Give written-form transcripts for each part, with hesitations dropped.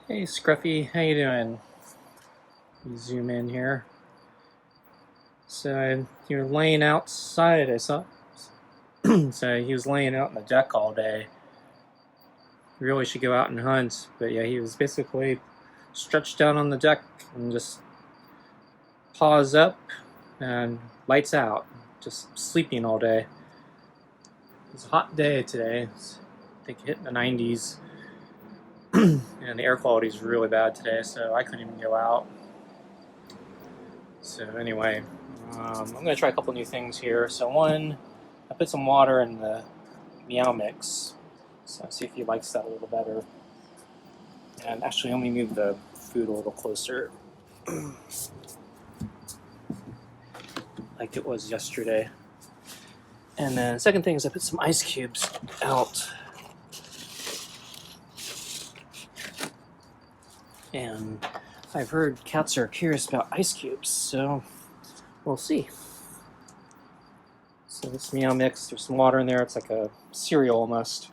Hey Scruffy, how you doing? You zoom in here. So you were laying outside, I saw. So he was laying out on the deck all day. You really should go out and hunt. But yeah, he was basically stretched out on the deck and just paws up and lights out, just sleeping all day. It's a hot day today. I think hitting the 90s. And the air quality is really bad today, so I couldn't even go out. So anyway, I'm going to try a couple new things here. So one, I put some water in the meow mix. So see if he likes that a little better. And actually, let me move the food a little closer. Like it was yesterday. And then second thing is I put some ice cubes out. And I've heard cats are curious about ice cubes, so we'll see. So this meow mix, there's some water in there. It's like a cereal almost.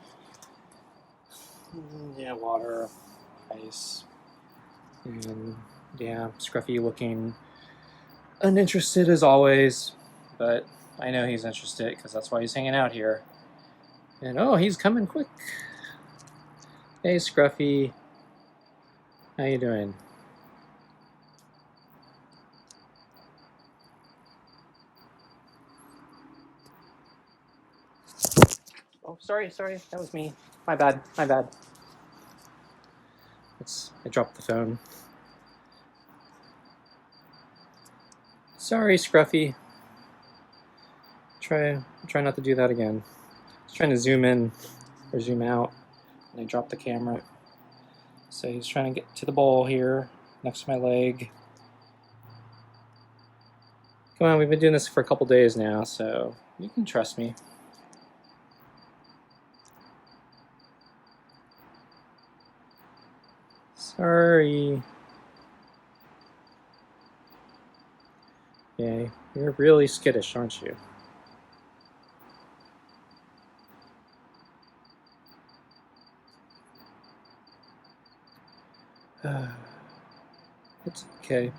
Yeah, water, ice, and yeah, Scruffy looking uninterested as always, but I know he's interested because that's why he's hanging out here. And oh, he's coming quick. Hey Scruffy, how you doing? Oh, sorry, that was me. My bad. I dropped the phone. Sorry, Scruffy. Try not to do that again. I was trying to zoom in or zoom out, and I dropped the camera. So he's trying to get to the bowl here, next to my leg. Come on, we've been doing this for a couple days now, so you can trust me. Sorry. Yeah, you're really skittish, aren't you? It's okay.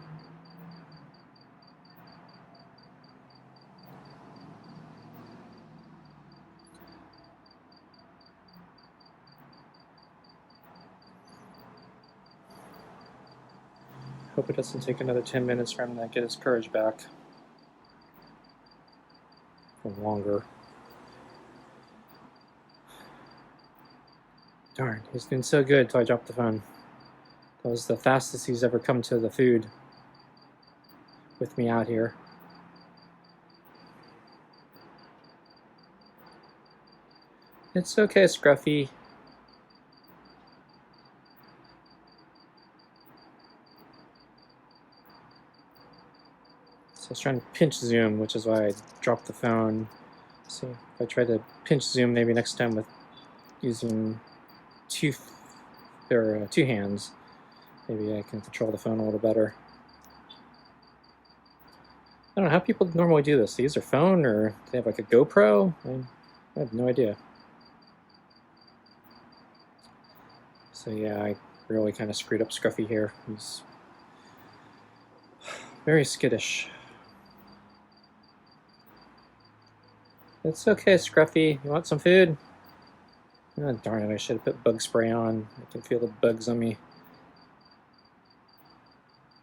Hope it doesn't take another 10 minutes for him to get his courage back. Or longer. Darn, he's been so good till I dropped the phone. That was the fastest he's ever come to the food with me out here. It's okay, Scruffy. So I was trying to pinch zoom, which is why I dropped the phone. See, if I try to pinch zoom maybe next time with using two hands, maybe I can control the phone a little better. I don't know how people normally do this. They use their phone, or do they have like a GoPro? I have no idea. So yeah, I really kind of screwed up Scruffy here. He's very skittish. It's okay, Scruffy. You want some food? Oh, darn it, I should have put bug spray on. I can feel the bugs on me.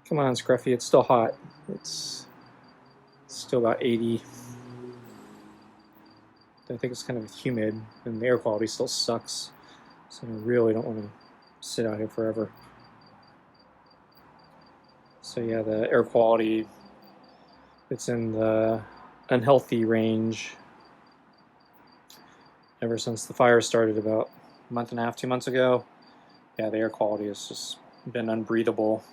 Come on, Scruffy, it's still hot. It's still about 80. I think it's kind of humid, and the air quality still sucks. So I really don't want to sit out here forever. So yeah, the air quality, it's in the unhealthy range ever since the fire started about a month and a half, 2 months ago. Yeah, the air quality has just been unbreathable.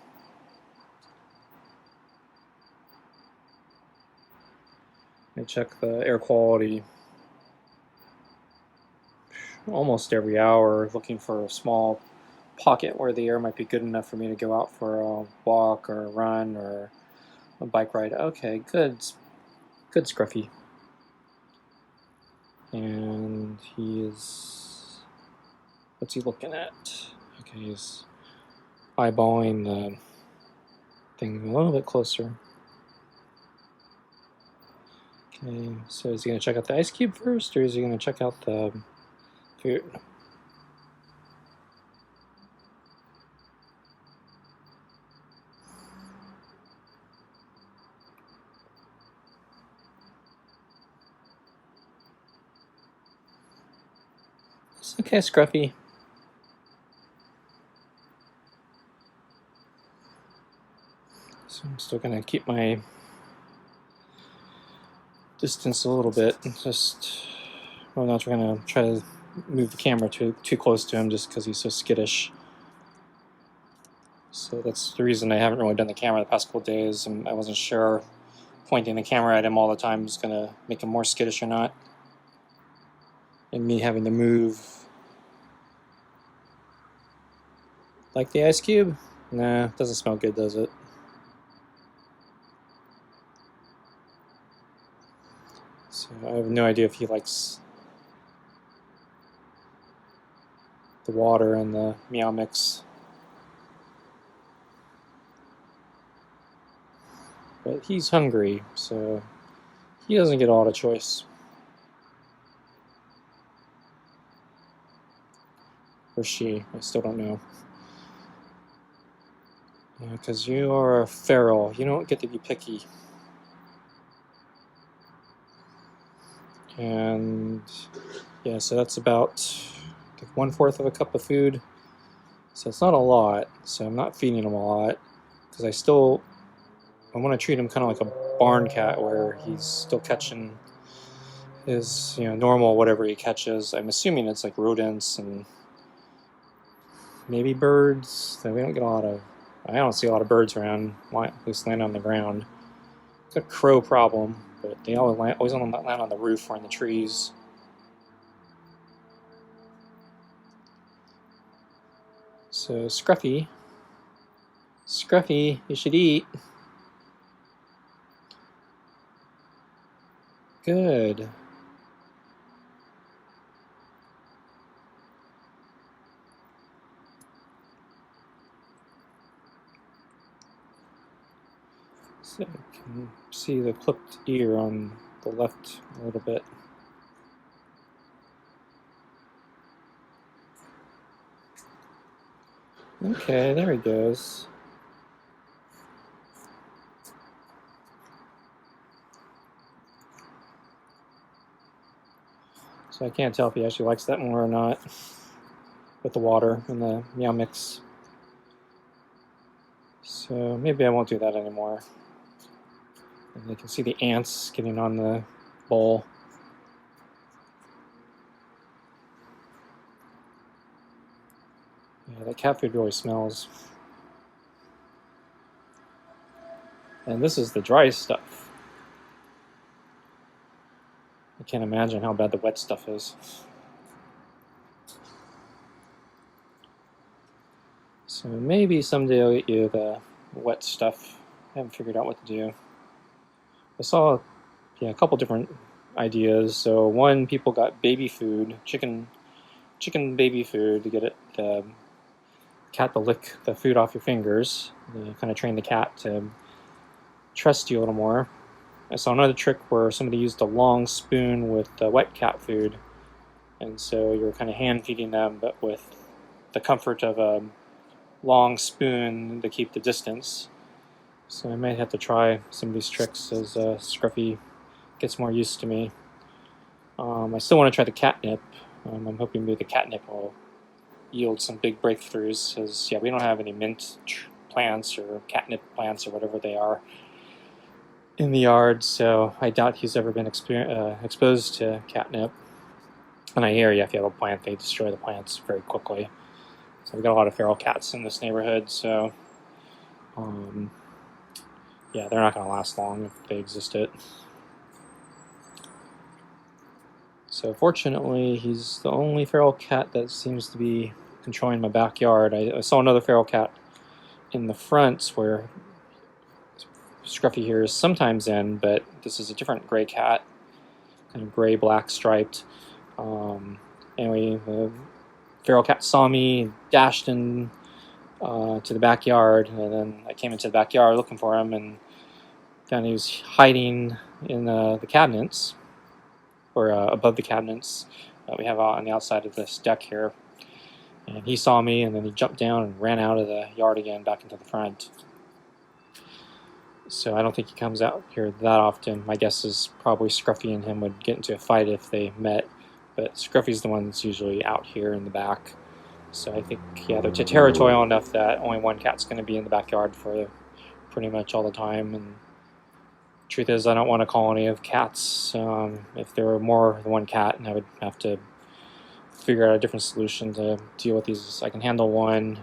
I check the air quality almost every hour, looking for a small pocket where the air might be good enough for me to go out for a walk or a run or a bike ride. Okay, good Scruffy. And he is, what's he looking at? Okay, he's eyeballing the thing a little bit closer. Okay, so is he going to check out the ice cube first, or is he going to check out the food? It's okay, Scruffy. So I'm still going to keep my distance a little bit. Well, not going to try to move the camera too close to him just because he's so skittish. So that's the reason I haven't really done the camera the past couple days. And I wasn't sure pointing the camera at him all the time was going to make him more skittish or not. And me having to move. Like the ice cube? Nah, doesn't smell good, does it? So I have no idea if he likes the water and the meow mix. But he's hungry, so he doesn't get a lot of choice. Or she, I still don't know. Because you are a feral, you don't get to be picky. And yeah, so that's about like 1/4 of a cup of food. So it's not a lot, so I'm not feeding him a lot. Because I want to treat him kind of like a barn cat where he's still catching his, normal whatever he catches. I'm assuming it's like rodents and maybe birds. We don't get I don't see a lot of birds around, at least land on the ground. It's a crow problem, but they always land on the roof or in the trees. So Scruffy, you should eat. Good. So you can see the clipped ear on the left a little bit. Okay, there he goes. So I can't tell if he actually likes that more or not with the water and the meow mix. So maybe I won't do that anymore. And you can see the ants getting on the bowl. Yeah, that cat food really smells. And this is the dry stuff. I can't imagine how bad the wet stuff is. So maybe someday I'll get you the wet stuff. I haven't figured out what to do. I saw a couple different ideas. So one, people got baby food, chicken baby food to get the cat to lick the food off your fingers. You kind of train the cat to trust you a little more. I saw another trick where somebody used a long spoon with wet cat food, and so you're kind of hand feeding them, but with the comfort of a long spoon to keep the distance. So I might have to try some of these tricks as Scruffy gets more used to me. I still want to try the catnip. I'm hoping maybe the catnip will yield some big breakthroughs, because we don't have any mint plants or catnip plants or whatever they are in the yard, so I doubt he's ever been exposed to catnip. And I hear if you have a plant, they destroy the plants very quickly. So we've got a lot of feral cats in this neighborhood, so they're not going to last long if they existed. So fortunately, he's the only feral cat that seems to be controlling my backyard. I saw another feral cat in the front where Scruffy here is sometimes in, but this is a different gray cat, kind of gray-black striped. Anyway, the feral cat saw me, dashed in to the backyard, and then I came into the backyard looking for him, and found he was hiding in the cabinets, or above the cabinets that we have out on the outside of this deck here. And he saw me, and then he jumped down and ran out of the yard again, back into the front. So I don't think he comes out here that often. My guess is probably Scruffy and him would get into a fight if they met, but Scruffy's the one that's usually out here in the back. So I think, yeah, they're territorial enough that only one cat's going to be in the backyard for pretty much all the time. And truth is, I don't want a colony of cats. If there were more than one cat, and I would have to figure out a different solution to deal with these. I can handle one,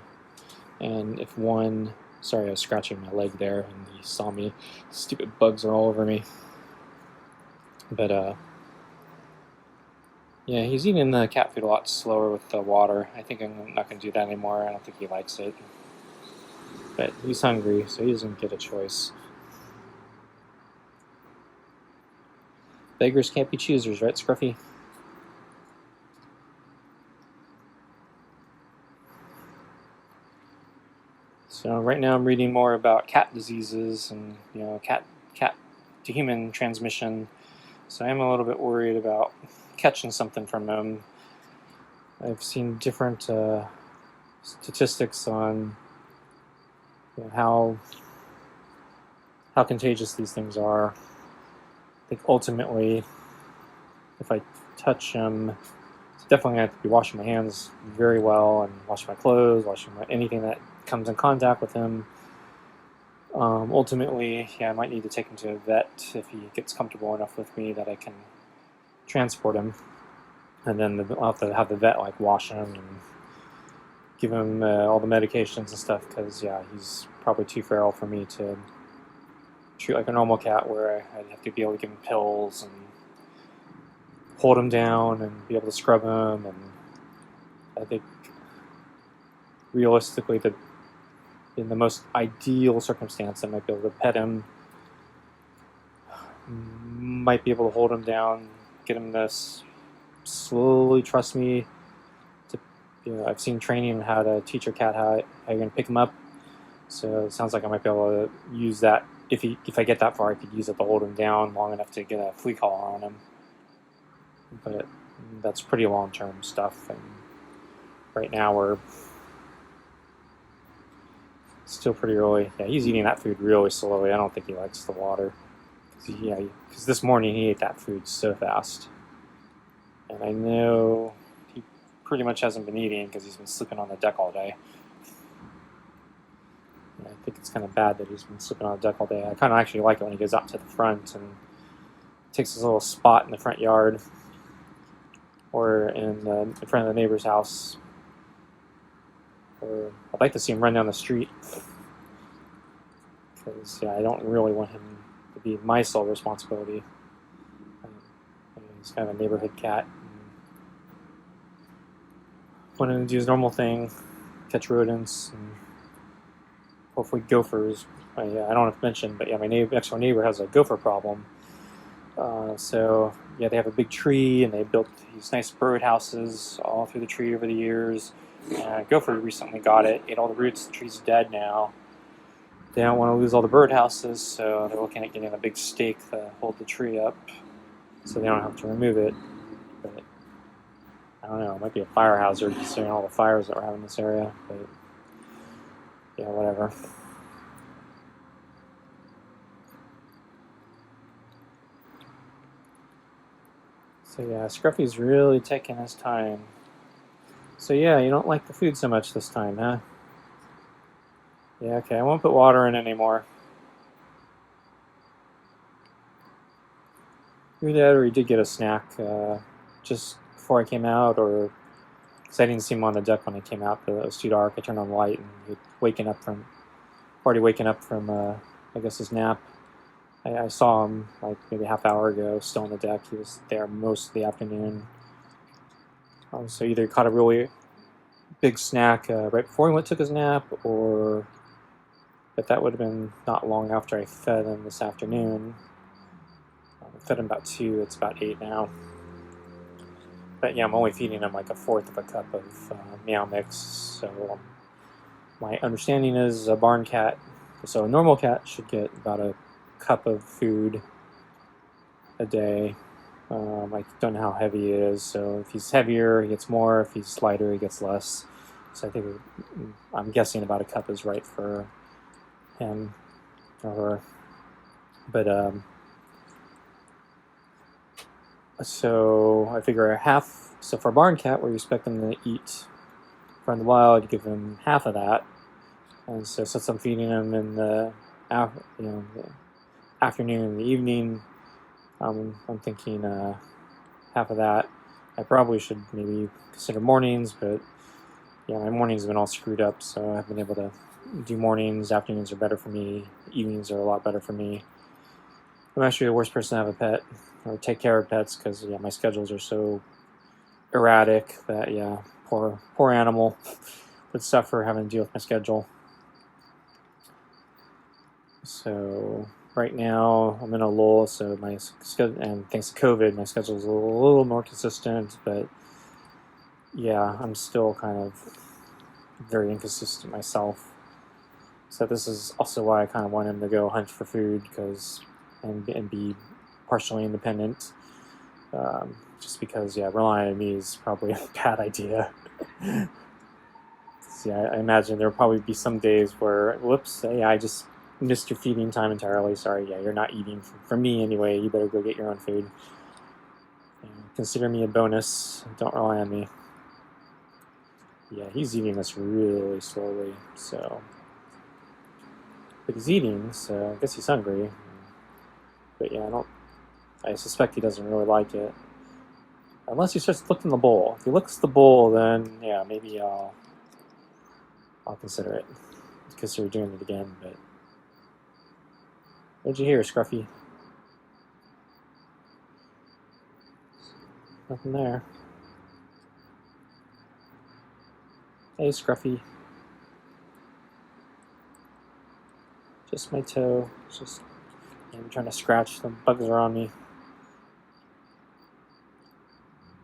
and if one... Sorry, I was scratching my leg there, and he saw me. Stupid bugs are all over me. But, yeah, he's eating the cat food a lot slower with the water. I think I'm not going to do that anymore. I don't think he likes it. But he's hungry, so he doesn't get a choice. Beggars can't be choosers, right, Scruffy? So right now I'm reading more about cat diseases and, you know, cat to human transmission. So I am a little bit worried about catching something from them. I've seen different statistics on, you know, how contagious these things are. I think ultimately, if I touch them, it's definitely going to have to be washing my hands very well, and washing my clothes, anything that comes in contact with him. Ultimately, yeah, I might need to take him to a vet if he gets comfortable enough with me that I can transport him. And then I'll have to have the vet like wash him and give him all the medications and stuff, because yeah, he's probably too feral for me to treat like a normal cat, where I'd have to be able to give him pills and hold him down and be able to scrub him. And I think realistically, in the most ideal circumstance, I might be able to pet him, might be able to hold him down, get him to slowly trust me. I've seen training on how to teach your cat how you're going to pick him up. So it sounds like I might be able to use that. If I get that far, I could use it to hold him down long enough to get a flea collar on him. But that's pretty long-term stuff, and right now we're still pretty early. Yeah, he's eating that food really slowly. I don't think he likes the water. Because this morning he ate that food so fast. And I know he pretty much hasn't been eating because he's been sleeping on the deck all day. And I think it's kind of bad that he's been sleeping on the deck all day. I kind of actually like it when he goes out to the front and takes his little spot in the front yard, or in front of the neighbor's house. Or I'd like to see him run down the street, because I don't really want him to be my sole responsibility. He's kind of a neighborhood cat. Want him to do his normal thing, catch rodents, and hopefully gophers. I don't have to mention, but yeah, my next door neighbor has a gopher problem. So yeah, they have a big tree, and they built these nice bird houses all through the tree over the years. Gopher recently got it, ate all the roots. The tree's dead now. They don't want to lose all the bird houses, so they're looking at getting a big stake to hold the tree up, so they don't have to remove it. But I don't know, it might be a fire hazard considering all the fires that we're having in this area. But yeah, whatever. So yeah, Scruffy's really taking his time. So yeah, you don't like the food so much this time, huh? Yeah, okay, I won't put water in anymore. Either that, or he did get a snack just before I came out, or because I didn't see him on the deck when I came out, but it was too dark. I turned on the light, and he'd already waking up from I guess his nap. I saw him like maybe a half hour ago, still on the deck. He was there most of the afternoon. So either he caught a really big snack right before he took his nap, but that would have been not long after I fed him this afternoon. I fed him about 2, it's about 8 now. But yeah, I'm only feeding him like a fourth of a cup of meow mix, so my understanding is a barn cat, so a normal cat should get about a cup of food a day. I don't know how heavy he is, so if he's heavier, he gets more. If he's lighter, he gets less. So I think I'm guessing about a cup is right for him or her. But so I figure a half. So for a barn cat, where you expect them to eat from the wild, you give them half of that. And so since I'm feeding them in the the afternoon and the evening, I'm thinking half of that. I probably should maybe consider mornings, but yeah, my mornings have been all screwed up, so I haven't been able to do mornings. Afternoons are better for me. Evenings are a lot better for me. I'm actually the worst person to have a pet or take care of pets because yeah, my schedules are so erratic that yeah, poor animal would suffer having to deal with my schedule. So right now I'm in a lull, so my schedule, and thanks to COVID, my schedule is a little more consistent, but yeah, I'm still kind of very inconsistent myself. So this is also why I kind of want him to go hunt for food and be partially independent. Just because yeah, relying on me is probably a bad idea. So, yeah, I imagine there'll probably be some days where whoops, hey, I just missed your feeding time entirely. Sorry, yeah, you're not eating from me anyway. You better go get your own food. Consider me a bonus. Don't rely on me. Yeah, he's eating this really slowly, so. But he's eating, so I guess he's hungry. But yeah, I suspect he doesn't really like it. Unless he starts licking the bowl. If he licks the bowl, then yeah, maybe I'll consider it. Consider doing it again, but. What'd you hear, Scruffy? Nothing there. Hey, Scruffy. Just my toe. Just I'm trying to scratch. The bugs are on me.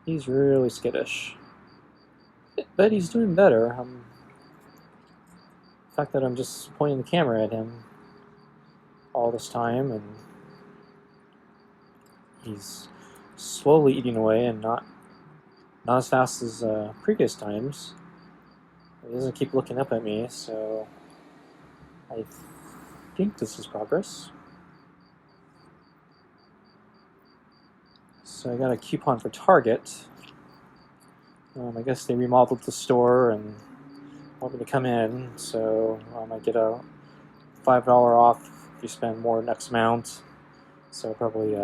He's really skittish. But he's doing better. The fact that I'm just pointing the camera at him all this time, and he's slowly eating away and not as fast as previous times. He doesn't keep looking up at me, so I think this is progress. So I got a coupon for Target. I guess they remodeled the store and want me to come in, so I get a $5 off if you spend more next amount. So I'll probably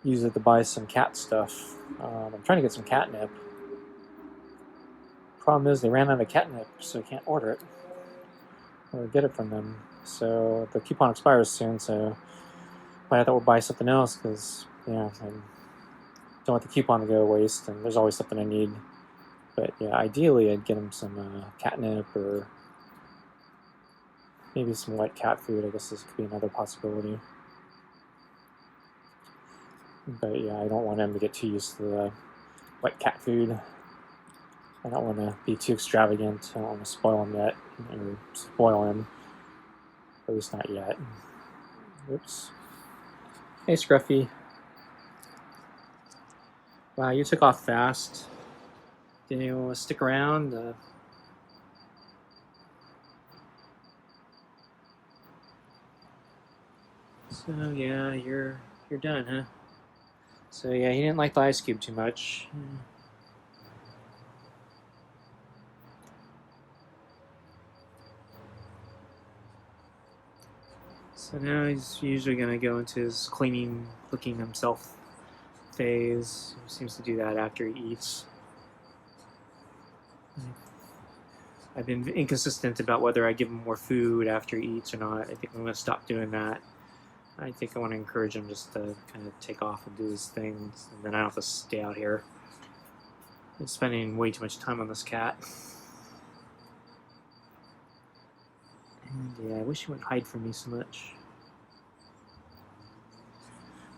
use it to buy some cat stuff. I'm trying to get some catnip. Problem is they ran out of catnip, so I can't order it or get it from them. So the coupon expires soon, so I thought we'll buy something else because yeah, I don't want the coupon to go to waste, and there's always something I need. But yeah, ideally I'd get him some catnip or maybe some wet cat food. I guess this could be another possibility. But yeah, I don't want him to get too used to the wet cat food. I don't want to be too extravagant. I don't want to spoil him yet, or spoil him. At least not yet. Oops. Hey, Scruffy. Wow, you took off fast. Didn't you want to stick around? So yeah, you're done, huh? So yeah, he didn't like the ice cube too much. So now he's usually going to go into his cleaning, licking himself phase. He seems to do that after he eats. I've been inconsistent about whether I give him more food after he eats or not. I think I'm going to stop doing that. I think I want to encourage him just to kind of take off and do his things, and then I don't have to stay out here. I'm spending way too much time on this cat. And yeah, I wish he wouldn't hide from me so much.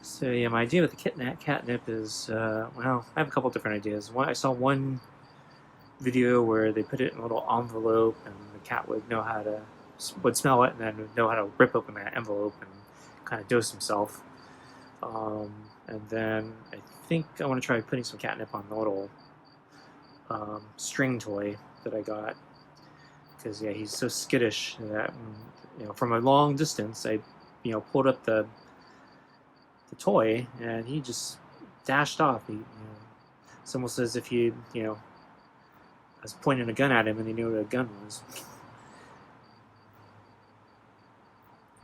So yeah, my idea with the catnip is, well, I have a couple different ideas. I saw one video where they put it in a little envelope, and the cat would smell it and then would know how to rip open that envelope and kind of dose himself. And then I think I want to try putting some catnip on the little string toy that I got, because yeah, he's so skittish that from a long distance I pulled up the toy and he just dashed off. It's almost as if I was pointing a gun at him and he knew what a gun was.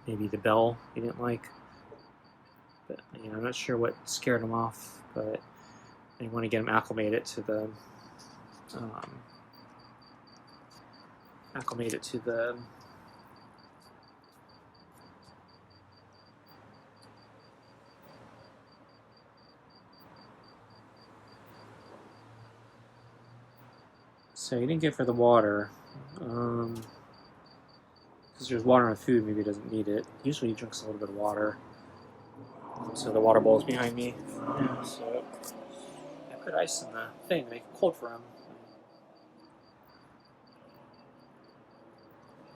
Maybe the bell he didn't like, but I'm not sure what scared him off. But I want to get him acclimated to the So he didn't get for the water. Because there's water in the food, maybe he doesn't need it. Usually he drinks a little bit of water. So the water bowl is behind me. Yeah, so I put ice in the thing to make it cold for him.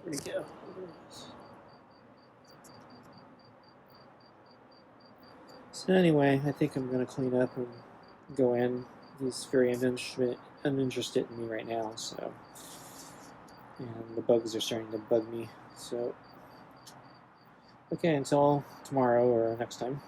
Where'd he go? So anyway, I think I'm going to clean up and go in. He's very uninterested in me right now, so... And the bugs are starting to bug me, so... Okay, until tomorrow or next time.